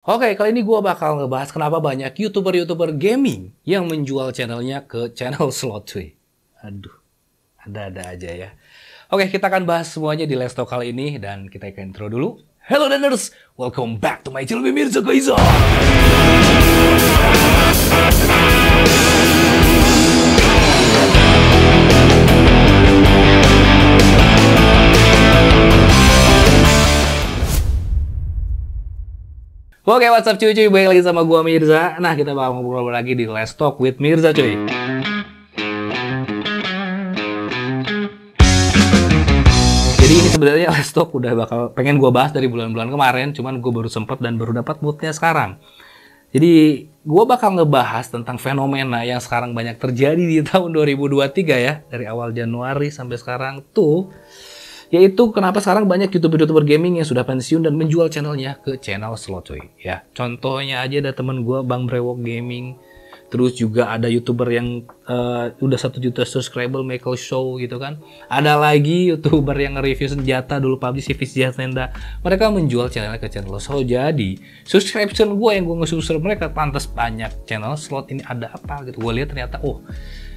Oke, kali ini gue bakal ngebahas kenapa banyak YouTuber gaming yang menjual channelnya ke channel slot, cuy. Aduh, ada-ada aja ya. Oke, kita akan bahas semuanya di Let's Talk kali ini, dan kita akan intro dulu. Hello Daners, welcome back to my channel Mirza Koiza. Oke, what's up cuy, balik lagi sama gua Mirza. Nah, kita bakal ngobrol lagi di Let's Talk with Mirza, cuy. Jadi ini sebenarnya Let's Talk udah pengen gua bahas dari bulan-bulan kemarin, cuman gua baru sempet dan baru dapat moodnya sekarang. Jadi gua bakal ngebahas tentang fenomena yang sekarang banyak terjadi di tahun 2023 ya, dari awal Januari sampai sekarang tuh. Yaitu kenapa sekarang banyak YouTuber gaming yang sudah pensiun dan menjual channelnya ke channel slot, cuy. Ya, contohnya aja ada temen gue, Bang Brewok Gaming. Terus juga ada YouTuber yang udah 1 juta subscriber, Michael Show gitu kan. Ada lagi YouTuber yang nge-review senjata dulu, PUBG, CV senjata. Mereka menjual channelnya ke channel slot. Jadi, subscription gue yang gue nge-subscribe mereka pantas banyak. Channel slot ini ada apa gitu. Gue lihat ternyata, oh,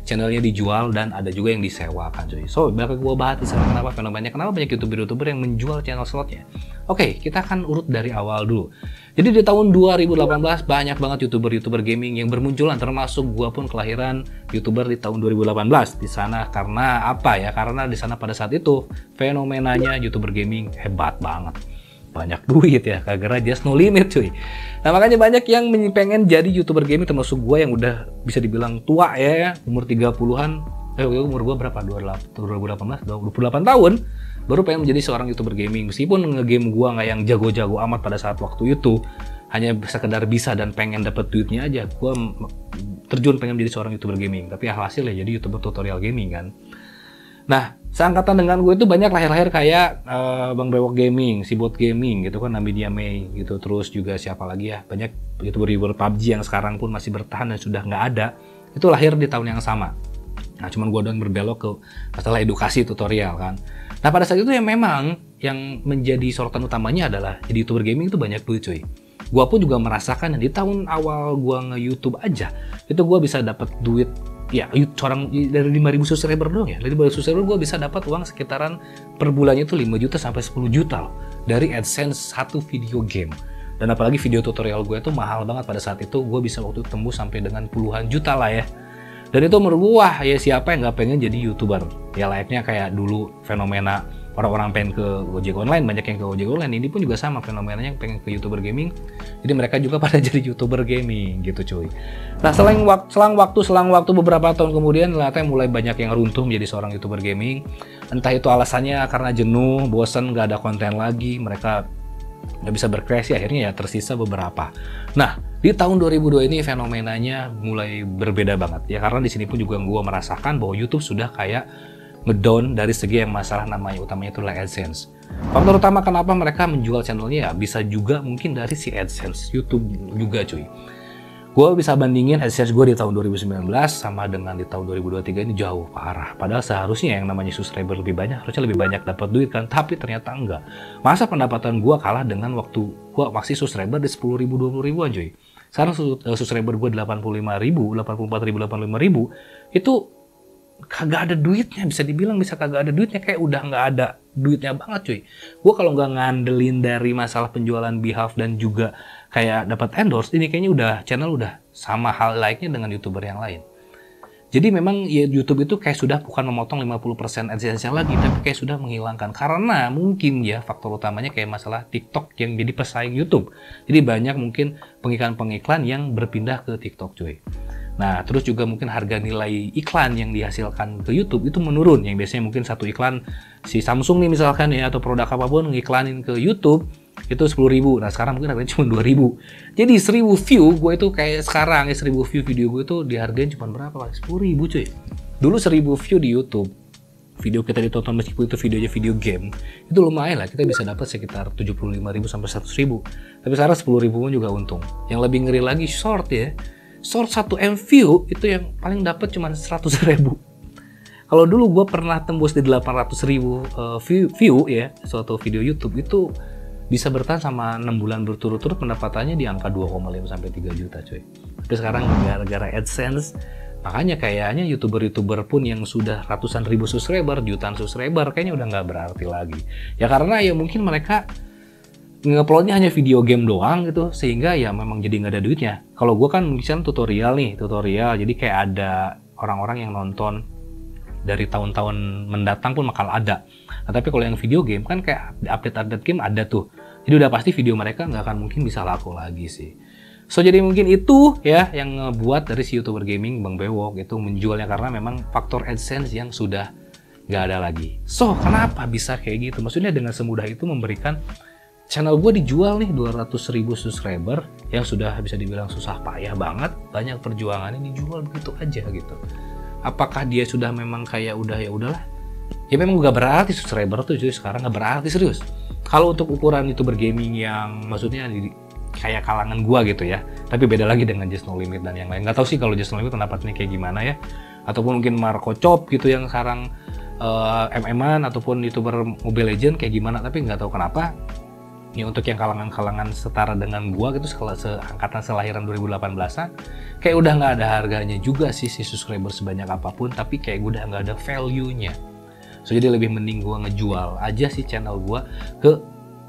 channelnya dijual dan ada juga yang disewakan, cuy. So, bakal gue bahas di sana kenapa banyak YouTuber yang menjual channel slotnya. Oke, kita akan urut dari awal dulu. Jadi di tahun 2018 banyak banget YouTuber gaming yang bermunculan, termasuk gue pun kelahiran YouTuber di tahun 2018 di sana. Karena apa ya? Karena di sana pada saat itu fenomenanya YouTuber gaming hebat banget. Banyak duit ya, gara-gara just no limit, cuy. Nah, makanya banyak yang pengen jadi YouTuber gaming, termasuk gue yang udah bisa dibilang tua ya, umur 30-an. Umur gue berapa? 2018, 28 tahun. Baru pengen menjadi seorang YouTuber gaming. Meskipun nge-game gue nggak yang jago-jago amat pada saat waktu itu. Hanya sekedar bisa dan pengen dapet duitnya aja. Gue terjun pengen menjadi seorang YouTuber gaming. Tapi hasil ya jadi YouTuber tutorial gaming kan. Nah, seangkatan dengan gue itu banyak lahir-lahir kayak Bang Brewok Gaming, Sibot Gaming gitu kan, Namidia May gitu. Terus juga siapa lagi ya, banyak YouTuber PUBG yang sekarang pun masih bertahan dan sudah nggak ada. Itu lahir di tahun yang sama. Nah, cuman gue doang berbelok ke masalah edukasi tutorial kan. Nah, pada saat itu ya memang yang menjadi sorotan utamanya adalah jadi YouTuber gaming itu banyak duit, cuy. Gue pun juga merasakan di tahun awal gue nge-YouTube aja, itu gue bisa dapat duit. Ya, orang dari 5.000 subscriber doang ya. Dari 5.000 subscriber gue bisa dapat uang sekitaran per bulannya itu 5 juta sampai 10 juta loh. Dari AdSense satu video game. Dan apalagi video tutorial gue itu mahal banget pada saat itu. Gue bisa waktu itu tembus sampai dengan puluhan juta lah ya. Dan itu menurut gue, wah ya siapa yang gak pengen jadi YouTuber. Ya layaknya kayak dulu fenomena orang-orang pengen ke Gojek Online, banyak yang ke Gojek Online. Ini pun juga sama fenomenanya yang pengen ke YouTuber gaming. Jadi mereka juga pada jadi YouTuber gaming gitu, cuy. Nah, selang waktu beberapa tahun kemudian ternyata mulai banyak yang runtuh menjadi seorang YouTuber gaming. Entah itu alasannya karena jenuh, bosan, nggak ada konten lagi, mereka nggak bisa berkreasi, akhirnya ya tersisa beberapa. Nah, di tahun 2002 ini fenomenanya mulai berbeda banget ya, karena di sini pun juga gue merasakan bahwa YouTube sudah kayak ngedown dari segi yang masalah namanya utamanya itulah AdSense. Faktor utama kenapa mereka menjual channelnya ya bisa juga mungkin dari si AdSense YouTube juga, cuy. Gue bisa bandingin AdSense gue di tahun 2019 sama dengan di tahun 2023 ini jauh parah. Padahal seharusnya yang namanya subscriber lebih banyak, harusnya lebih banyak dapat duit kan, tapi ternyata enggak. Masa pendapatan gue kalah dengan waktu gue masih subscriber di 10.000, 20.000-an, cuy. Sekarang subscriber gue 85.000, 84.000, 85.000 itu kagak ada duitnya, bisa dibilang bisa kagak ada duitnya, kayak udah nggak ada duitnya banget, cuy. Gue kalau nggak ngandelin dari masalah penjualan behalf dan juga kayak dapat endorse, ini kayaknya udah channel udah sama hal layaknya dengan YouTuber yang lain. Jadi memang ya YouTube itu kayak sudah bukan memotong 50% AdSense-nya lagi, tapi kayak sudah menghilangkan. Karena mungkin ya faktor utamanya kayak masalah TikTok yang jadi pesaing YouTube. Jadi banyak mungkin pengiklan-pengiklan yang berpindah ke TikTok, cuy. Nah, terus juga mungkin harga nilai iklan yang dihasilkan ke YouTube itu menurun. Yang biasanya mungkin satu iklan si Samsung nih misalkan ya, atau produk apapun ngiklanin ke YouTube itu 10.000. Nah, sekarang mungkin harganya cuma 2.000. Jadi 1.000 view gue itu kayak sekarang ya, 1.000 view video gue itu dihargain cuma berapa? 10.000, cuy. Dulu 1.000 view di YouTube, video kita ditonton meskipun itu videonya video game, itu lumayan lah, kita bisa dapat sekitar 75.000 sampai 100.000. Tapi sekarang 10.000 pun juga untung. Yang lebih ngeri lagi short ya. Short 1M view itu yang paling dapat cuma 100.000. Kalau dulu gue pernah tembus di 800.000 view ya, suatu video YouTube itu bisa bertahan sama 6 bulan berturut-turut pendapatannya di angka 2,5 sampai 3 juta cuy. Tapi sekarang gara-gara AdSense, makanya kayaknya YouTuber-YouTuber pun yang sudah ratusan ribu subscriber, jutaan subscriber, kayaknya udah nggak berarti lagi. Ya karena ya mungkin mereka nge-uploadnya hanya video game doang gitu, sehingga ya memang jadi nggak ada duitnya. Kalau gue kan misalnya tutorial, jadi kayak ada orang-orang yang nonton dari tahun-tahun mendatang pun bakal ada. Nah, tapi kalau yang video game kan kayak update-update game ada tuh. Jadi udah pasti video mereka nggak akan mungkin bisa laku lagi sih. So jadi mungkin itu ya yang ngebuat dari si YouTuber gaming Bang Bewok itu menjualnya, karena memang faktor AdSense yang sudah nggak ada lagi. So kenapa bisa kayak gitu? Maksudnya dengan semudah itu memberikan channel gue dijual nih 200.000 subscriber yang sudah bisa dibilang susah payah banget, banyak perjuangannya dijual begitu aja gitu. Apakah dia sudah memang kayak udah ya udahlah? Ya memang gak berarti subscriber tuh jadi sekarang gak berarti serius. Kalau untuk ukuran YouTuber gaming yang maksudnya kayak kalangan gua gitu ya, tapi beda lagi dengan Just No Limit dan yang lain. Gak tahu sih kalau Just No Limit pendapatnya kayak gimana ya, ataupun mungkin Marco Chop gitu yang sekarang MM-an, ataupun YouTuber Mobile Legends kayak gimana, tapi nggak tahu kenapa. Ya untuk yang kalangan-kalangan setara dengan gua gitu, seangkatan selahiran 2018-an, kayak udah nggak ada harganya juga sih si subscriber sebanyak apapun, tapi kayak udah nggak ada value-nya. So jadi lebih mending gua ngejual aja si channel gua ke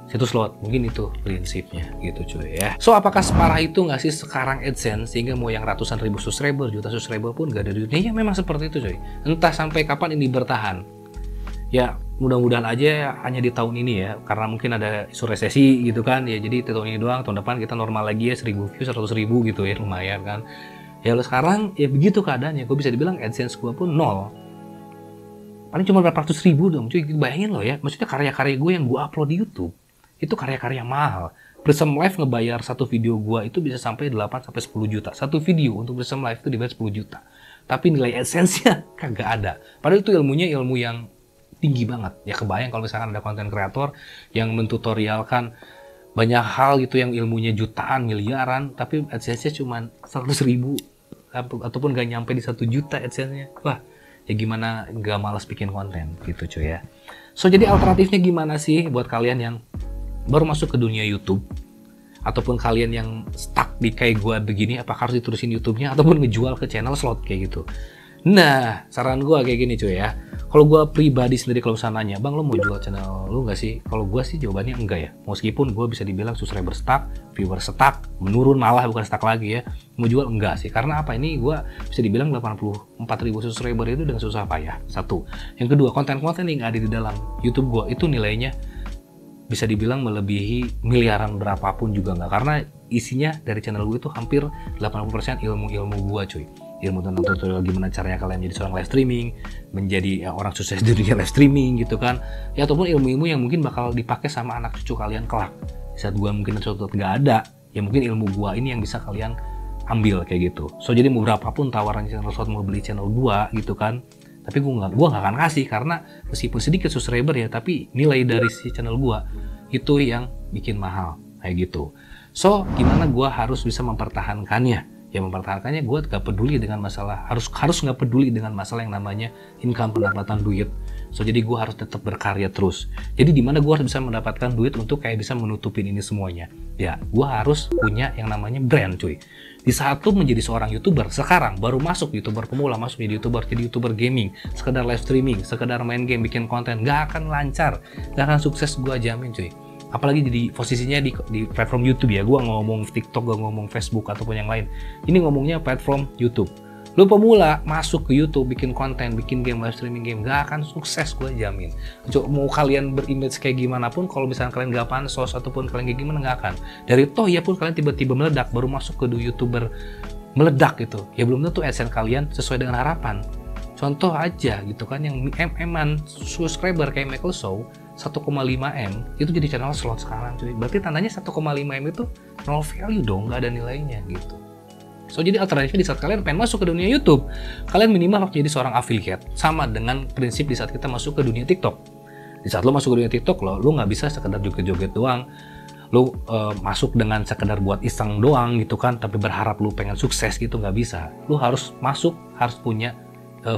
situs slot, mungkin itu prinsipnya gitu cuy ya. So apakah separah itu nggak sih sekarang AdSense, sehingga mau yang ratusan ribu subscriber, juta subscriber pun nggak ada duitnya? Ya memang seperti itu cuy. Entah sampai kapan ini bertahan. Ya mudah-mudahan aja hanya di tahun ini ya, karena mungkin ada isu resesi gitu kan ya, jadi tahun ini doang, tahun depan kita normal lagi ya, 1000 views, 100.000 gitu ya, lumayan kan ya. Lo sekarang ya begitu keadaannya, gue bisa dibilang AdSense gue pun nol, paling cuma berapa ratus ribu dong cuy. Bayangin lo ya, maksudnya karya-karya gue yang gue upload di YouTube itu karya-karya mahal. Prism Live ngebayar satu video gue itu bisa sampai 8 sampai 10 juta satu video. Untuk Prism Live itu dibayar 10 juta, tapi nilai AdSense-nya kagak ada, padahal itu ilmunya ilmu yang tinggi banget. Ya kebayang kalau misalkan ada konten kreator yang mentutorialkan banyak hal gitu yang ilmunya jutaan, miliaran, tapi AdSense-nya cuma 100.000 ataupun gak nyampe di 1 juta AdSense-nya. Wah, ya gimana gak malas bikin konten gitu cuy ya. So jadi alternatifnya gimana sih buat kalian yang baru masuk ke dunia YouTube, ataupun kalian yang stuck di kayak gue begini, apakah harus diterusin YouTube-nya ataupun ngejual ke channel slot kayak gitu? Nah, saran gue kayak gini cuy ya. Kalau gue pribadi sendiri, kalau misalnya nanya, Bang lo mau jual channel lu nggak sih? Kalau gue sih jawabannya enggak ya. Meskipun gue bisa dibilang subscriber stuck, viewer stuck, menurun malah bukan stuck lagi ya. Mau jual enggak sih? Karena apa? Ini gue bisa dibilang 84.000 subscriber itu dengan susah payah. Satu. Yang kedua, konten-konten yang ada di dalam YouTube gue itu nilainya bisa dibilang melebihi miliaran berapapun juga enggak. Karena isinya dari channel gue itu hampir 80% ilmu-ilmu gue cuy. Ilmu tentang tutorial gimana caranya kalian menjadi seorang live streaming, menjadi ya, orang sukses di dunia live streaming gitu kan ya, ataupun ilmu-ilmu yang mungkin bakal dipakai sama anak cucu kalian kelak. Saat gua mungkin suatu nggak ada, ya mungkin ilmu gua ini yang bisa kalian ambil kayak gitu. So jadi mau berapapun tawaran channel slot mau beli channel gua gitu kan, tapi gua nggak akan kasih, karena meskipun sedikit subscriber ya, tapi nilai dari si channel gua itu yang bikin mahal kayak gitu. So gimana gua harus bisa mempertahankannya? Ya mempertahankannya gue gak peduli dengan masalah, harus nggak peduli dengan masalah yang namanya income, pendapatan duit. So jadi gue harus tetap berkarya terus. Jadi dimana gue harus bisa mendapatkan duit untuk kayak bisa menutupin ini semuanya? Ya gue harus punya yang namanya brand cuy. Di saat lu menjadi seorang YouTuber, sekarang baru masuk YouTuber pemula, masuk jadi YouTuber gaming, sekedar live streaming, sekedar main game, bikin konten, gak akan lancar, gak akan sukses, gue jamin cuy. Apalagi di posisinya di platform YouTube ya, gue ngomong TikTok, gue ngomong Facebook ataupun yang lain. Ini ngomongnya platform YouTube. Lu pemula masuk ke YouTube, bikin konten, bikin game, live streaming game, gak akan sukses, gue jamin. Mau kalian berimage kayak gimana pun, kalau misalnya kalian gak pansos ataupun kalian kayak gimana, gak akan. Dari toh ya pun kalian tiba-tiba meledak, baru masuk ke YouTuber meledak gitu, ya belum tentu AdSense kalian sesuai dengan harapan. Contoh aja gitu kan, yang MM-an subscriber kayak Michael Show 1,5 M itu jadi channel slot sekarang cuy. Berarti tandanya 1,5 M itu no value dong, nggak ada nilainya gitu. So jadi alternatifnya di saat kalian pengen masuk ke dunia YouTube, kalian minimal harus jadi seorang affiliate. Sama dengan prinsip di saat kita masuk ke dunia TikTok. Di saat lo masuk ke dunia TikTok, lo nggak bisa sekedar joget-joget doang. Lo masuk dengan sekedar buat iseng doang gitu kan, tapi berharap lo pengen sukses gitu, nggak bisa. Lo harus masuk, harus punya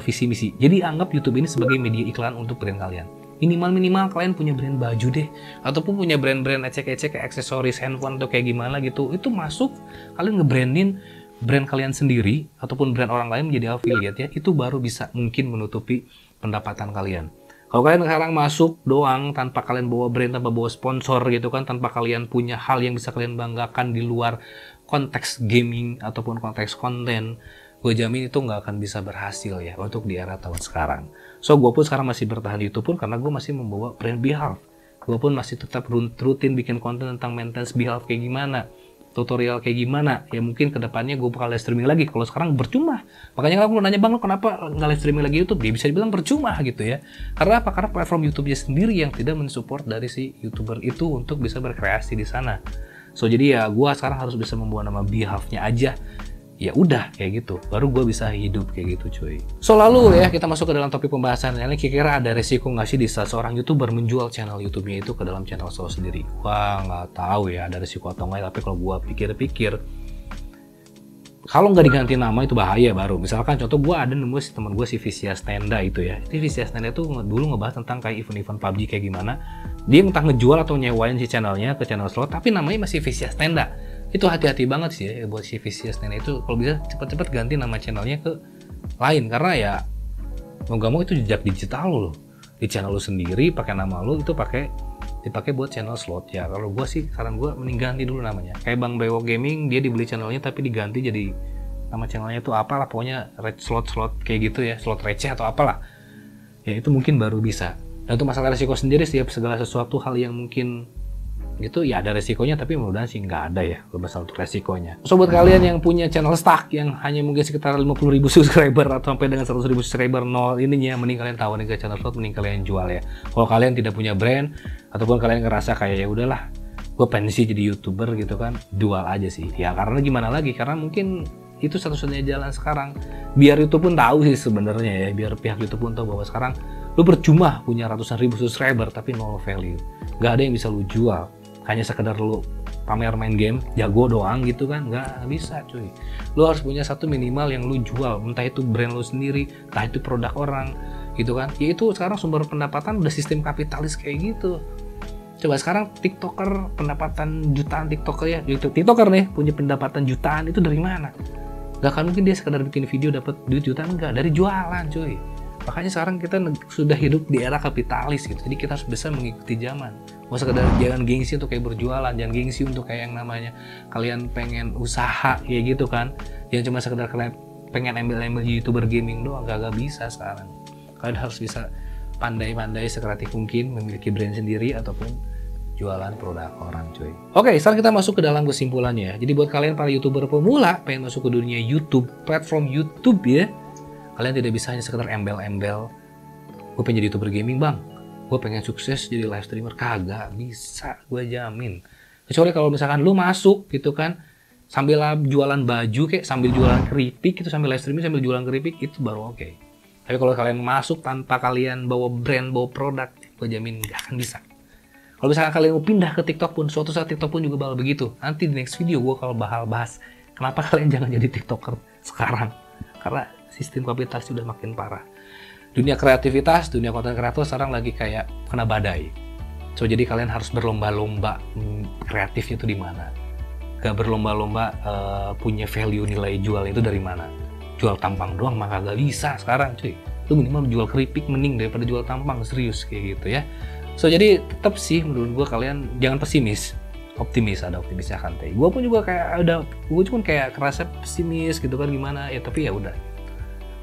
visi misi. Jadi anggap YouTube ini sebagai media iklan untuk brand kalian. Minimal kalian punya brand baju deh, ataupun punya brand-brand ecek-ecek kayak aksesoris handphone atau kayak gimana gitu. Itu masuk, kalian nge-brandin brand kalian sendiri ataupun brand orang lain menjadi affiliate ya, itu baru bisa mungkin menutupi pendapatan kalian. Kalau kalian sekarang masuk doang tanpa kalian bawa brand, tanpa bawa sponsor gitu kan, tanpa kalian punya hal yang bisa kalian banggakan di luar konteks gaming ataupun konteks konten, gue jamin itu nggak akan bisa berhasil ya untuk di era tahun sekarang. So gue pun sekarang masih bertahan di YouTube pun karena gue masih membawa brand Behalf. Gue pun masih tetap rutin bikin konten tentang maintenance Behalf kayak gimana, tutorial kayak gimana. Ya mungkin kedepannya gue bakal live streaming lagi. Kalau sekarang percuma. Makanya aku nanya, bang lo kenapa nggak live streaming lagi YouTube? Dia bisa dibilang percuma gitu ya. Karena apa? Karena platform YouTube-nya sendiri yang tidak mensupport dari si YouTuber itu untuk bisa berkreasi di sana. So jadi ya gue sekarang harus bisa membawa nama Behalf-nya aja. Ya udah kayak gitu, baru gue bisa hidup kayak gitu cuy. So lalu ya kita masuk ke dalam topik pembahasan ini. Kira-kira ada resiko nggak sih di saat seorang YouTuber menjual channel YouTube-nya itu ke dalam channel solo sendiri? Wah nggak tahu ya ada resiko atau nggak. Tapi kalau gue pikir-pikir, kalau nggak diganti nama itu bahaya baru. Misalkan contoh gue ada nemu si teman gue si Vicious Tenda itu ya. Ini Vicious Tenda itu dulu ngebahas tentang kayak event-event PUBG kayak gimana. Dia entah ngejual atau nyewain si channelnya ke channel slot, tapi namanya masih Vicious Tenda. Itu hati-hati banget sih ya buat si Vicious Tenda itu. Kalau bisa cepet-cepet ganti nama channelnya ke lain, karena ya mau gak mau itu jejak digital lo. Di channel lo sendiri pakai nama lo itu dipakai buat channel slot ya. Kalau gue sih saran gue mending ganti dulu namanya. Kayak Bang Bewok Gaming, dia dibeli channelnya tapi diganti jadi nama channelnya itu apalah, pokoknya slot kayak gitu ya, slot receh atau apalah. Ya itu mungkin baru bisa. Dan itu masalah resiko sendiri sih ya, segala sesuatu hal yang mungkin gitu ya ada resikonya, tapi mudah-mudahan sih nggak ada ya masalah untuk resikonya. So buat kalian yang punya channel stuck yang hanya mungkin sekitar 50.000 subscriber atau sampai dengan 100.000 subscriber nol ininya, mending kalian tawarin ke channel slot, mending kalian jual ya. Kalau kalian tidak punya brand ataupun kalian ngerasa kayak ya udahlah gue pensi jadi YouTuber gitu kan, jual aja sih ya. Karena gimana lagi, karena mungkin itu satu-satunya jalan sekarang. Biar YouTube pun tahu sih sebenarnya ya, biar pihak YouTube pun tahu bahwa sekarang lu percuma punya ratusan ribu subscriber tapi nol value, nggak ada yang bisa lu jual. Hanya sekedar lu pamer main game jago doang gitu kan, nggak bisa cuy. Lu harus punya satu minimal yang lu jual, entah itu brand lu sendiri, entah itu produk orang gitu kan. Ya itu sekarang sumber pendapatan udah sistem kapitalis kayak gitu. Coba sekarang TikToker pendapatan jutaan, TikToker ya, TikToker nih punya pendapatan jutaan itu dari mana? Gak kan mungkin dia sekedar bikin video dapat duit jutaan, enggak, dari jualan cuy. Makanya sekarang kita sudah hidup di era kapitalis gitu. Jadi kita harus bisa mengikuti zaman. Mau sekedar jangan gengsi untuk kayak berjualan, jangan gengsi untuk kayak yang namanya kalian pengen usaha kayak gitu kan. Jangan cuma sekedar kalian pengen ambil YouTuber gaming doang, gak bisa sekarang. Kalian harus bisa pandai-pandai sekreatif mungkin memiliki brand sendiri ataupun jualan produk orang cuy. Oke, sekarang kita masuk ke dalam kesimpulannya. Jadi buat kalian para YouTuber pemula pengen masuk ke dunia YouTube, platform YouTube ya, kalian tidak bisa hanya sekedar embel-embel gue pengen jadi YouTuber gaming bang, gue pengen sukses jadi live streamer. Kagak bisa, gue jamin. Kecuali kalau misalkan lu masuk gitu kan sambil jualan baju kayak sambil jualan keripik itu, sambil live streaming sambil jualan keripik, itu baru oke. Tapi kalau kalian masuk tanpa kalian bawa brand, bawa produk, gue jamin gak akan bisa. Kalau misalkan kalian mau pindah ke TikTok pun, suatu saat TikTok pun juga bakal begitu. Nanti di next video gue kalau bahas kenapa kalian jangan jadi TikToker sekarang, karena sistem kapitalis sudah makin parah. Dunia kreativitas, dunia konten kreator sekarang lagi kayak kena badai. So jadi kalian harus berlomba-lomba kreatifnya itu di mana. Gak berlomba-lomba punya value nilai jual itu dari mana. Jual tampang doang maka gak bisa sekarang cuy. Lu minimal jual keripik mending daripada jual tampang, serius kayak gitu ya. So jadi tetap sih menurut gue kalian jangan pesimis. Optimis, ada optimisnya santai. Gue pun juga kayak gue cuma kayak kerasa pesimis gitu kan gimana ya, tapi ya udah.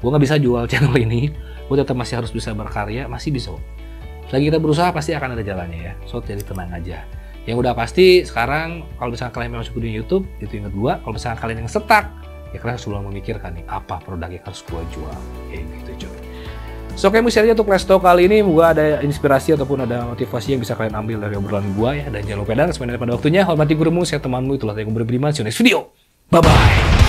Gue nggak bisa jual channel ini, gue tetap masih harus bisa berkarya, masih bisa. Selagi kita berusaha pasti akan ada jalannya ya. So jadi tenang aja. Yang udah pasti sekarang kalau misalnya kalian masuk ke dunia YouTube, itu ingat gue. Kalau misalnya kalian yang stuck, ya kalian harus selalu memikirkan nih apa produk yang harus gue jual, kayak gitu coy. So kayak share aja untuk Let's Talk kali ini, gue ada inspirasi ataupun ada motivasi yang bisa kalian ambil dari obrolan gue ya. Dan jangan lupa dan sebenarnya pada waktunya hormati gurumu, saya temanmu, itulah yang gue beriman. See you next video, bye bye.